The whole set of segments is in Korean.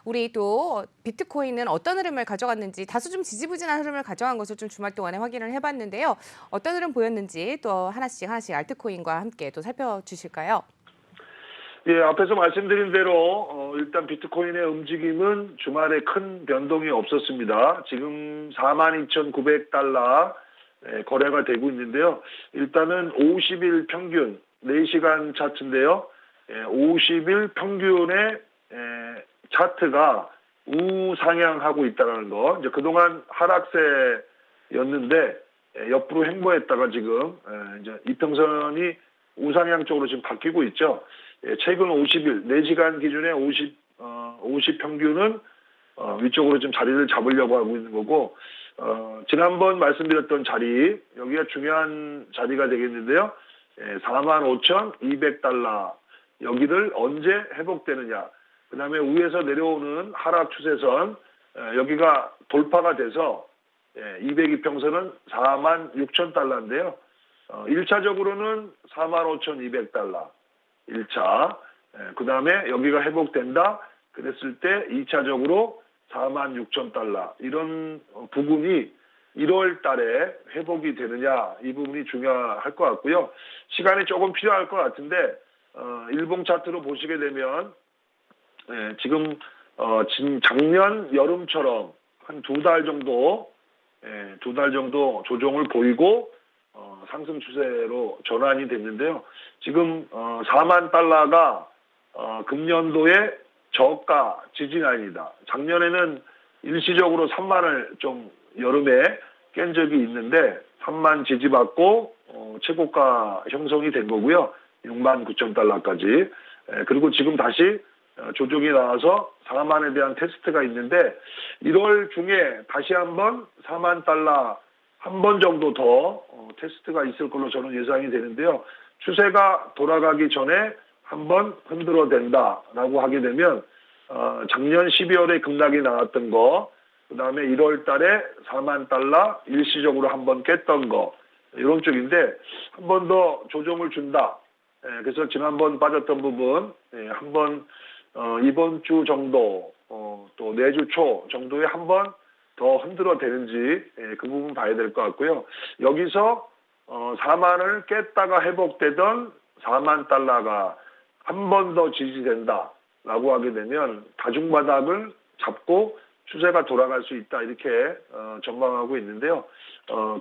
우리 또 비트코인은 어떤 흐름을 가져갔는지 다소 좀 지지부진한 흐름을 가져간 것을 좀 주말 동안에 확인을 해봤는데요. 어떤 흐름 보였는지 또 하나씩 알트코인과 함께 또 살펴주실까요? 예, 앞에서 말씀드린 대로 일단 비트코인의 움직임은 주말에 큰 변동이 없었습니다. 지금 42,900달러 거래가 되고 있는데요. 일단은 50일 평균 4시간 차트인데요. 50일 평균의 차트가 우상향하고 있다는 거. 이제 그동안 하락세였는데 옆으로 횡보했다가 지금 이제 이평선이 우상향 쪽으로 지금 바뀌고 있죠. 최근 50일, 4시간 기준의 50 평균은 위쪽으로 좀 자리를 잡으려고 하고 있는 거고, 지난번 말씀드렸던 자리, 여기가 중요한 자리가 되겠는데요. 45,200달러, 여기를 언제 회복되느냐. 그 다음에 위에서 내려오는 하락 추세선, 여기가 돌파가 돼서 202평선은 46,000달러인데요. 1차적으로는 45,200달러. 1차. 그 다음에 여기가 회복된다. 그랬을 때 2차적으로 46,000달러. 이런 부분이 1월 달에 회복이 되느냐. 이 부분이 중요할 것 같고요. 시간이 조금 필요할 것 같은데, 일봉 차트로 보시게 되면, 지금, 작년 여름처럼 한 2달 정도, 2달 정도 조정을 보이고, 상승 추세로 전환이 됐는데요. 지금 4만 달러가 금년도의 저가 지지라인이다. 작년에는 일시적으로 3만을 좀 여름에 깬 적이 있는데 3만 지지받고 최고가 형성이 된 거고요. 6만 9천 달러까지. 그리고 지금 다시 조정이 나와서 4만에 대한 테스트가 있는데 1월 중에 다시 한번 4만 달러 한 번 정도 더 테스트가 있을 걸로 저는 예상이 되는데요. 추세가 돌아가기 전에 한번 흔들어 댄다라고 하게 되면 작년 12월에 급락이 나왔던 거, 그 다음에 1월 달에 4만 달러 일시적으로 한번 깼던 거, 이런 쪽인데 한 번 더 조정을 준다. 그래서 지난번 빠졌던 부분 한번 이번 주 정도 또 내주 초 정도에 한번 더 흔들어 대는지 그 부분 봐야 될 것 같고요. 여기서 4만을 깼다가 회복되던 4만 달러가 한 번 더 지지된다라고 하게 되면 다중바닥을 잡고 추세가 돌아갈 수 있다 이렇게 전망하고 있는데요.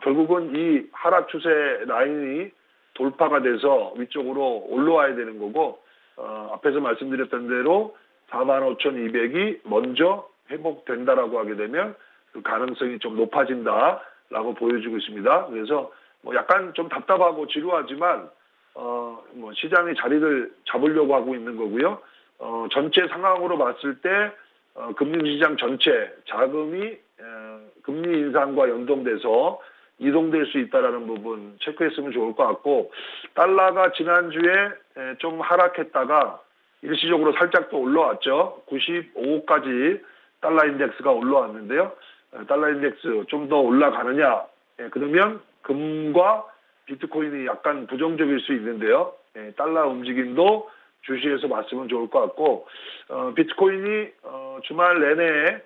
결국은 이 하락 추세 라인이 돌파가 돼서 위쪽으로 올라와야 되는 거고 앞에서 말씀드렸던 대로 45,200이 먼저 회복된다라고 하게 되면 그 가능성이 좀 높아진다라고 보여주고 있습니다. 그래서 뭐 약간 좀 답답하고 지루하지만 뭐 시장이 자리를 잡으려고 하고 있는 거고요. 전체 상황으로 봤을 때 금융시장 전체 자금이 금리 인상과 연동돼서 이동될 수 있다라는 부분 체크했으면 좋을 것 같고 달러가 지난주에 좀 하락했다가 일시적으로 살짝 또 올라왔죠. 95까지 달러 인덱스가 올라왔는데요. 달러 인덱스 좀 더 올라가느냐. 그러면 금과 비트코인이 약간 부정적일 수 있는데요. 달러 움직임도 주시해서 봤으면 좋을 것 같고 비트코인이 주말 내내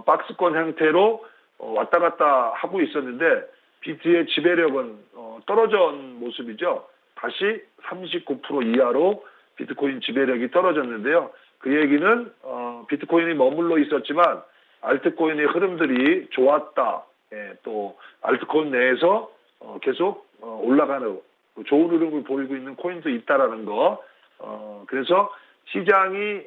박스권 형태로 왔다 갔다 하고 있었는데 비트의 지배력은 떨어진 모습이죠. 다시 39% 이하로 비트코인 지배력이 떨어졌는데요. 그 얘기는 비트코인이 머물러 있었지만 알트코인의 흐름들이 좋았다. 또 알트코인 내에서 계속 올라가는 좋은 흐름을 보이고 있는 코인도 있다라는 거. 그래서 시장이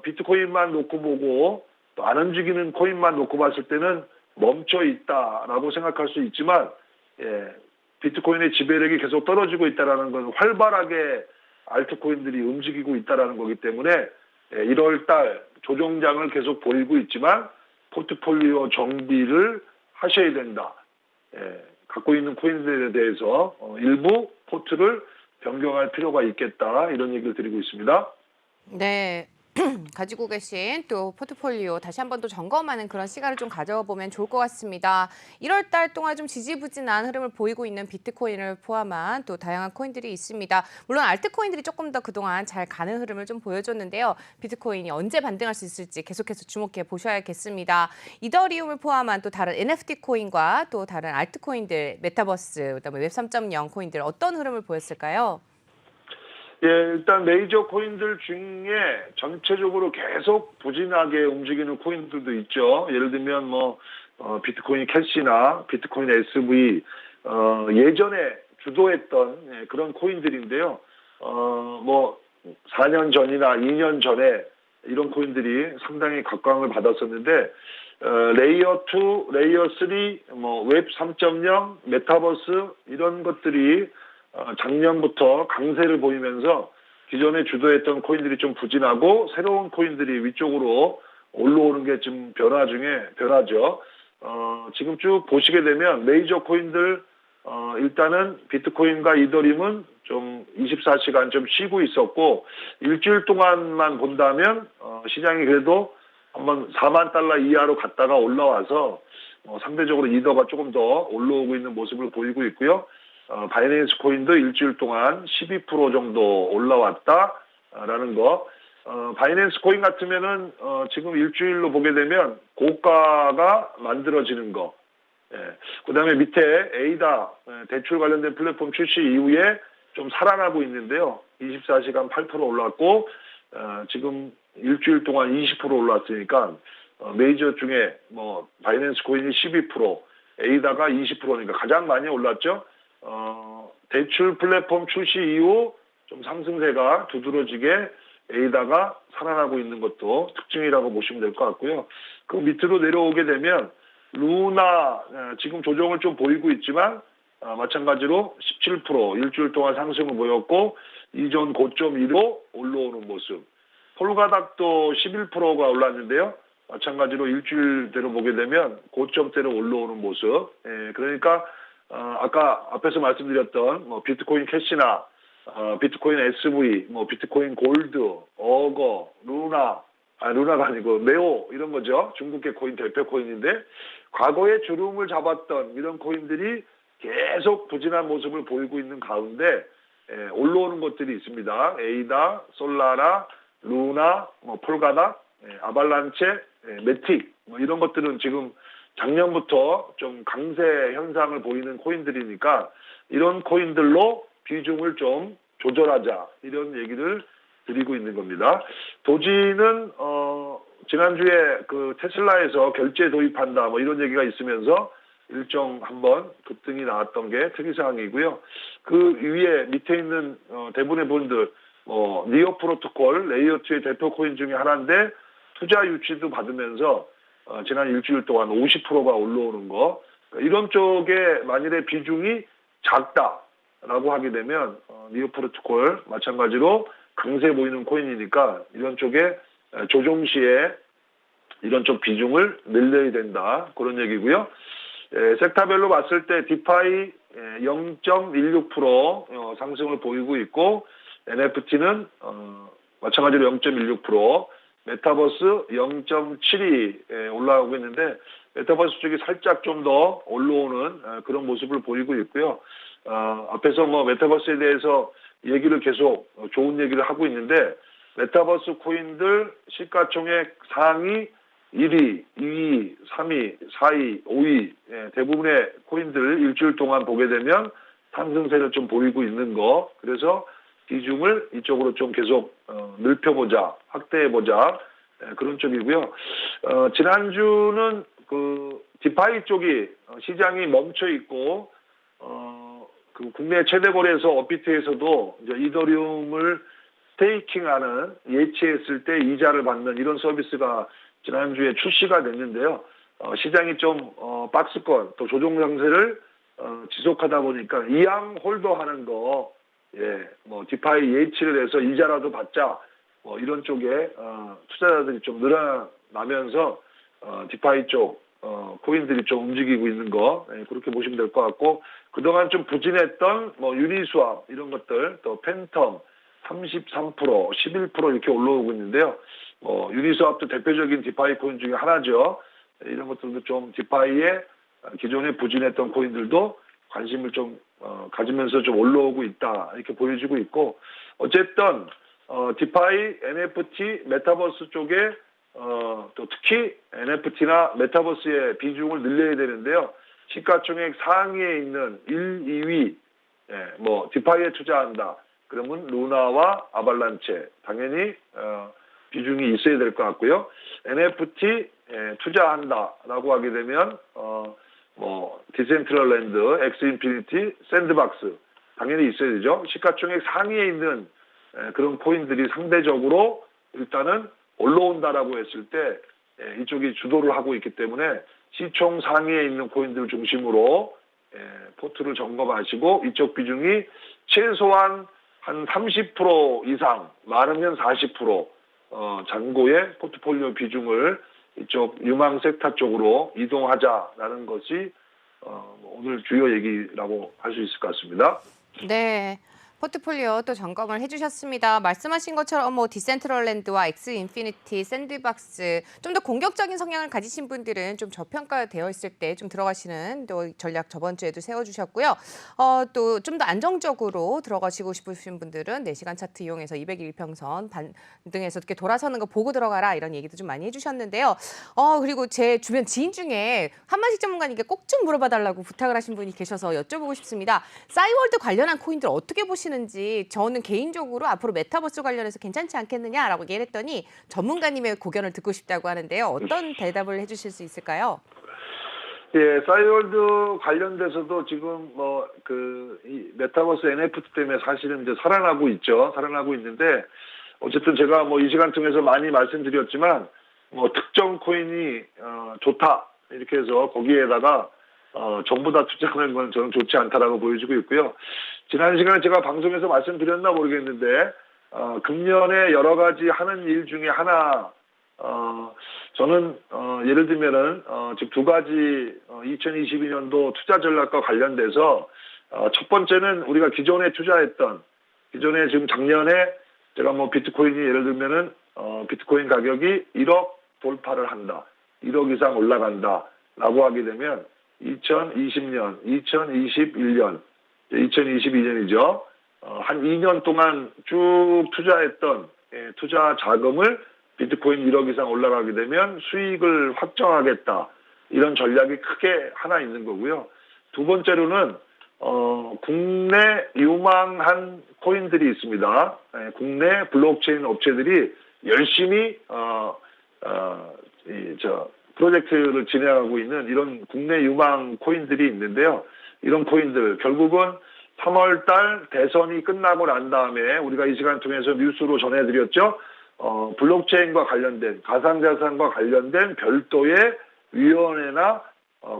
비트코인만 놓고 보고 또 안 움직이는 코인만 놓고 봤을 때는 멈춰 있다라고 생각할 수 있지만 비트코인의 지배력이 계속 떨어지고 있다라는 건 활발하게 알트코인들이 움직이고 있다라는 거기 때문에 1월 달 조정장을 계속 보이고 있지만 포트폴리오 정비를 하셔야 된다. 갖고 있는 코인들에 대해서 일부 포트를 변경할 필요가 있겠다. 이런 얘기를 드리고 있습니다. 네. 가지고 계신 또 포트폴리오 다시 한번 또 점검하는 그런 시간을 좀 가져보면 좋을 것 같습니다. 1월 달 동안 좀 지지부진한 흐름을 보이고 있는 비트코인을 포함한 또 다양한 코인들이 있습니다. 물론 알트코인들이 조금 더 그동안 잘 가는 흐름을 좀 보여줬는데요. 비트코인이 언제 반등할 수 있을지 계속해서 주목해 보셔야겠습니다. 이더리움을 포함한 또 다른 NFT 코인과 또 다른 알트코인들, 메타버스, 그다음에 웹 3.0 코인들 어떤 흐름을 보였을까요? 예, 일단 메이저 코인들 중에 전체적으로 계속 부진하게 움직이는 코인들도 있죠. 예를 들면 비트코인 캐시나 비트코인 SV, 예전에 주도했던 그런 코인들인데요. 4년 전이나 2년 전에 이런 코인들이 상당히 각광을 받았었는데, 레이어 2, 레이어 3, 웹 3.0, 메타버스 이런 것들이 작년부터 강세를 보이면서 기존에 주도했던 코인들이 좀 부진하고 새로운 코인들이 위쪽으로 올라오는 게 지금 변화죠. 지금 쭉 보시게 되면 메이저 코인들 일단은 비트코인과 이더리움은 좀 24시간 좀 쉬고 있었고 일주일 동안만 본다면 시장이 그래도 한번 4만 달러 이하로 갔다가 올라와서 상대적으로 이더가 조금 더 올라오고 있는 모습을 보이고 있고요. 바이낸스 코인도 일주일 동안 12% 정도 올라왔다라는 거. 바이낸스 코인 같으면은 지금 일주일로 보게 되면 고가가 만들어지는 거. 예. 그다음에 밑에 에이다 대출 관련된 플랫폼 출시 이후에 좀 살아나고 있는데요. 24시간 8% 올랐고 지금 일주일 동안 20% 올랐으니까 메이저 중에 바이낸스 코인이 12%, 에이다가 20%니까 가장 많이 올랐죠. 대출 플랫폼 출시 이후 좀 상승세가 두드러지게 에이다가 살아나고 있는 것도 특징이라고 보시면 될 것 같고요. 그 밑으로 내려오게 되면 루나 지금 조정을 좀 보이고 있지만 마찬가지로 17% 일주일 동안 상승을 보였고 이전 고점 위로 올라오는 모습. 폴가닥도 11%가 올랐는데요. 마찬가지로 일주일대로 보게 되면 고점대로 올라오는 모습. 그러니까 아까 앞에서 말씀드렸던 비트코인 캐시나 비트코인 SV, 비트코인 골드, 어거, 루나가 아니고 네오 이런 거죠. 중국계 코인 대표 코인인데 과거에 주름을 잡았던 이런 코인들이 계속 부진한 모습을 보이고 있는 가운데 올라오는 것들이 있습니다. 에이다, 솔라나, 루나, 폴가닥, 아발란체, 매틱 이런 것들은 지금 작년부터 좀 강세 현상을 보이는 코인들이니까 이런 코인들로 비중을 좀 조절하자 이런 얘기를 드리고 있는 겁니다. 도지는 지난주에 그 테슬라에서 결제 도입한다 이런 얘기가 있으면서 일정 한번 급등이 나왔던 게 특이사항이고요. 그 위에 밑에 있는 대부분의 분들 니오 프로토콜 레이어 2의 대표 코인 중에 하나인데 투자 유치도 받으면서 지난 일주일 동안 50%가 올라오는 거 이런 쪽에 만일에 비중이 작다라고 하게 되면 니오 프로토콜 마찬가지로 강세 보이는 코인이니까 이런 쪽에 조정 시에 이런 쪽 비중을 늘려야 된다 그런 얘기고요. 섹터별로 봤을 때 디파이 0.16% 상승을 보이고 있고 NFT는 마찬가지로 0.16%, 메타버스 0.72 올라가고 있는데 메타버스 쪽이 살짝 좀 더 올라오는 그런 모습을 보이고 있고요. 앞에서 메타버스에 대해서 얘기를 계속 좋은 얘기를 하고 있는데 메타버스 코인들 시가총액 상위 1위, 2위, 3위, 4위, 5위 대부분의 코인들 일주일 동안 보게 되면 상승세를 좀 보이고 있는 거. 그래서 비중을 이쪽으로 좀 계속 넓혀보자, 확대해보자 그런 쪽이고요. 지난주는 그 디파이 쪽이 시장이 멈춰 있고 그 국내 최대 거래소 업비트에서도 이제 이더리움을 스테이킹하는 예치했을 때 이자를 받는 이런 서비스가 지난주에 출시가 됐는데요. 시장이 좀 박스권 또 조정 상세를 지속하다 보니까 이양 홀더하는 거 디파이 예치를 해서 이자라도 받자 이런 쪽에 투자자들이 좀 늘어나면서 디파이 쪽 코인들이 좀 움직이고 있는 거 그렇게 보시면 될 것 같고 그동안 좀 부진했던 유니스왑 이런 것들 또 팬텀 33%, 11% 이렇게 올라오고 있는데요. 유니스왑도 대표적인 디파이 코인 중에 하나죠. 이런 것들도 좀 디파이에 기존에 부진했던 코인들도 관심을 좀 가지면서 좀 올라오고 있다 이렇게 보여지고 있고 어쨌든 디파이, NFT, 메타버스 쪽에 또 특히 NFT나 메타버스의 비중을 늘려야 되는데요. 시가총액 상위에 있는 1, 2위 디파이에 투자한다. 그러면 루나와 아발란체 당연히 비중이 있어야 될 것 같고요. NFT 투자한다라고 하게 되면 디센트럴랜드, 엑스인피니티, 샌드박스 당연히 있어야 되죠. 시가총액 상위에 있는 그런 코인들이 상대적으로 일단은 올라온다라고 했을 때 이쪽이 주도를 하고 있기 때문에 시총 상위에 있는 코인들 중심으로 포트를 점검하시고 이쪽 비중이 최소한 한 30% 이상, 많으면 40% 잔고의 포트폴리오 비중을 이쪽 유망 섹터 쪽으로 이동하자라는 것이 오늘 주요 얘기라고 할 수 있을 것 같습니다. 네. 포트폴리오 또 점검을 해주셨습니다. 말씀하신 것처럼 디센트럴랜드와 엑스 인피니티, 샌드박스 좀 더 공격적인 성향을 가지신 분들은 좀 저평가되어 있을 때 좀 들어가시는 또 전략 저번 주에도 세워주셨고요. 또 좀 더 안정적으로 들어가시고 싶으신 분들은 4시간 차트 이용해서 201평선 반등해서 이렇게 돌아서는 거 보고 들어가라 이런 얘기도 좀 많이 해주셨는데요. 그리고 제 주변 지인 중에 한만식 전문가님께 꼭 좀 물어봐달라고 부탁을 하신 분이 계셔서 여쭤보고 싶습니다. 싸이월드 관련한 코인들 어떻게 보시는지 저는 개인적으로 앞으로 메타버스 관련해서 괜찮지 않겠느냐라고 얘기를 했더니 전문가님의 고견을 듣고 싶다고 하는데요. 어떤 대답을 해주실 수 있을까요? 예, 싸이월드 관련돼서도 지금 이 메타버스 NFT 때문에 사실은 이제 살아나고 있죠. 살아나고 있는데 어쨌든 제가 이 시간 통해서 많이 말씀드렸지만 특정 코인이 좋다 이렇게 해서 거기에다가 전부 다 투자하는 건 저는 좋지 않다라고 보여지고 있고요. 지난 시간에 제가 방송에서 말씀드렸나 모르겠는데 금년에 여러 가지 하는 일 중에 하나 저는 예를 들면은 지금 두 가지 2022년도 투자 전략과 관련돼서 첫 번째는 우리가 기존에 투자했던 기존에 지금 작년에 제가 비트코인이 예를 들면은 비트코인 가격이 1억 돌파를 한다. 1억 이상 올라간다라고 하게 되면 2020년, 2021년, 2022년이죠. 한 2년 동안 쭉 투자했던 투자 자금을 비트코인 1억 이상 올라가게 되면 수익을 확정하겠다. 이런 전략이 크게 하나 있는 거고요. 두 번째로는 국내 유망한 코인들이 있습니다. 국내 블록체인 업체들이 열심히 프로젝트를 진행하고 있는 이런 국내 유망 코인들이 있는데요. 이런 코인들 결국은 3월 달 대선이 끝나고 난 다음에 우리가 이 시간 통해서 뉴스로 전해드렸죠. 블록체인과 관련된 가상자산과 관련된 별도의 위원회나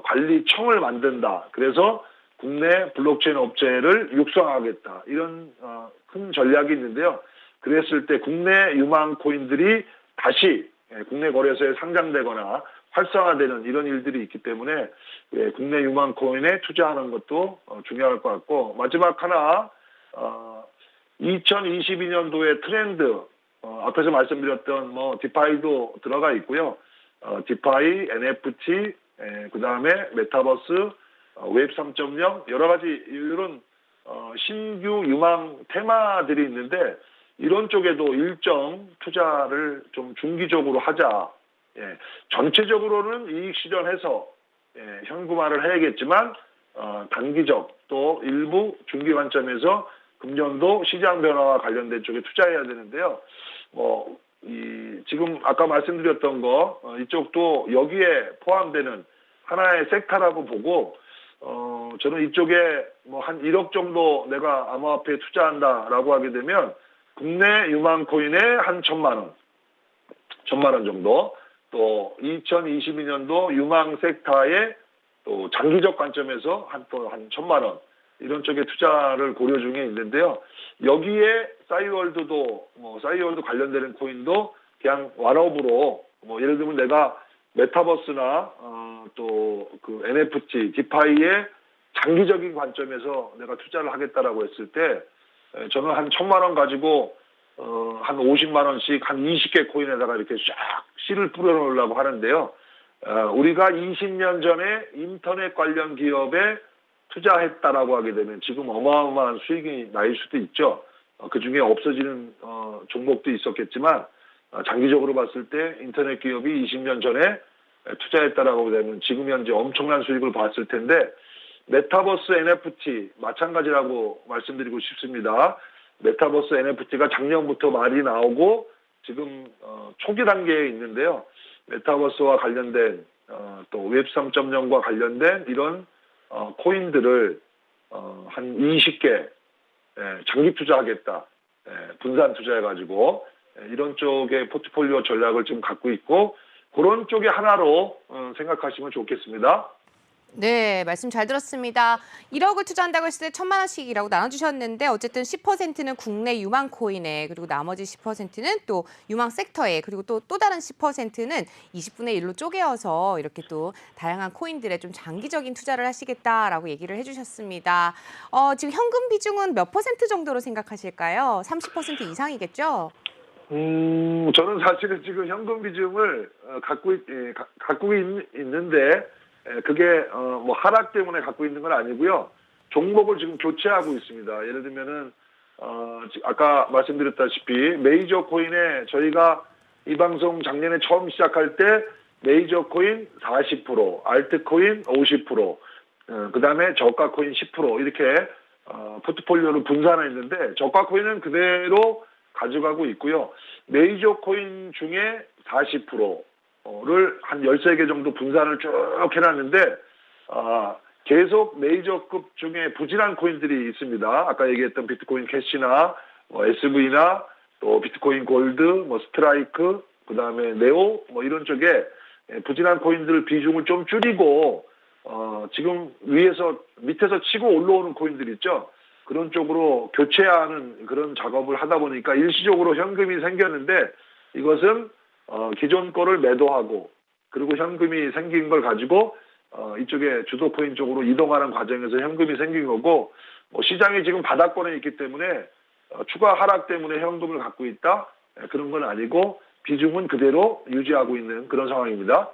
관리청을 만든다. 그래서 국내 블록체인 업체를 육성하겠다. 이런 큰 전략이 있는데요. 그랬을 때 국내 유망 코인들이 다시 국내 거래소에 상장되거나 활성화되는 이런 일들이 있기 때문에 국내 유망 코인에 투자하는 것도 중요할 것 같고 마지막 하나 2022년도의 트렌드 앞에서 말씀드렸던 디파이도 들어가 있고요. 디파이, NFT, 그다음에 메타버스, 웹 3.0 여러 가지 이런 신규 유망 테마들이 있는데 이런 쪽에도 일정 투자를 좀 중기적으로 하자. 전체적으로는 이익 실현해서 현금화를 해야겠지만 단기적 또 일부 중기 관점에서 금년도 시장 변화와 관련된 쪽에 투자해야 되는데요. 지금 아까 말씀드렸던 거 이쪽도 여기에 포함되는 하나의 섹터라고 보고 저는 이쪽에 한 1억 정도 내가 암호화폐에 투자한다라고 하게 되면 국내 유망 코인에 한 1,000만 원 정도 또 2022년도 유망 섹터에 또 장기적 관점에서 한 1,000만 원 이런 쪽에 투자를 고려 중에 있는데요. 여기에 싸이월드도 싸이월드 관련되는 코인도 그냥 완업으로 예를 들면 내가 메타버스나 또 그 NFT, 디파이의 장기적인 관점에서 내가 투자를 하겠다라고 했을 때 저는 한 1,000만 원 가지고 한 50만 원씩 한 20개 코인에다가 이렇게 쫙 씨를 뿌려놓으려고 하는데요. 우리가 20년 전에 인터넷 관련 기업에 투자했다라고 하게 되면 지금 어마어마한 수익이 날 수도 있죠. 그 중에 없어지는 종목도 있었겠지만 장기적으로 봤을 때 인터넷 기업이 20년 전에 투자했다라고 되면 지금 현재 엄청난 수익을 봤을 텐데 메타버스 NFT 마찬가지라고 말씀드리고 싶습니다. 메타버스 NFT가 작년부터 말이 나오고 지금 초기 단계에 있는데요. 메타버스와 관련된 또 웹 3.0과 관련된 이런 코인들을 한 20개 장기 투자하겠다. 분산 투자해가지고 이런 쪽의 포트폴리오 전략을 지금 갖고 있고 그런 쪽의 하나로 생각하시면 좋겠습니다. 네, 말씀 잘 들었습니다. 1억을 투자한다고 했을 때 1,000만 원씩이라고 나눠주셨는데 어쨌든 10%는 국내 유망 코인에 그리고 나머지 10%는 또 유망 섹터에 그리고 또 다른 10%는 20분의 1로 쪼개어서 이렇게 또 다양한 코인들에 좀 장기적인 투자를 하시겠다라고 얘기를 해주셨습니다. 지금 현금 비중은 몇 퍼센트 정도로 생각하실까요? 30% 이상이겠죠? 저는 사실은 지금 현금 비중을 갖고 있는데 그게 뭐 하락 때문에 갖고 있는 건 아니고요. 종목을 지금 교체하고 있습니다. 예를 들면은 아까 말씀드렸다시피 메이저 코인에 저희가 이 방송 작년에 처음 시작할 때 메이저 코인 40%, 알트 코인 50%, 그다음에 저가 코인 10% 이렇게 포트폴리오를 분산했는데 저가 코인은 그대로 가져가고 있고요. 메이저 코인 중에 40%를 한 13개 정도 분산을 쭉 해놨는데 계속 메이저급 중에 부진한 코인들이 있습니다. 아까 얘기했던 비트코인 캐시나 SV나 또 비트코인 골드, 스트라이크, 그다음에 네오 이런 쪽에 부진한 코인들 비중을 좀 줄이고 지금 밑에서 치고 올라오는 코인들 있죠. 그런 쪽으로 교체하는 그런 작업을 하다 보니까 일시적으로 현금이 생겼는데 이것은 기존 거를 매도하고 그리고 현금이 생긴 걸 가지고 이쪽에 주도 코인 쪽으로 이동하는 과정에서 현금이 생긴 거고 시장이 지금 바닥권에 있기 때문에 추가 하락 때문에 현금을 갖고 있다 그런 건 아니고 비중은 그대로 유지하고 있는 그런 상황입니다.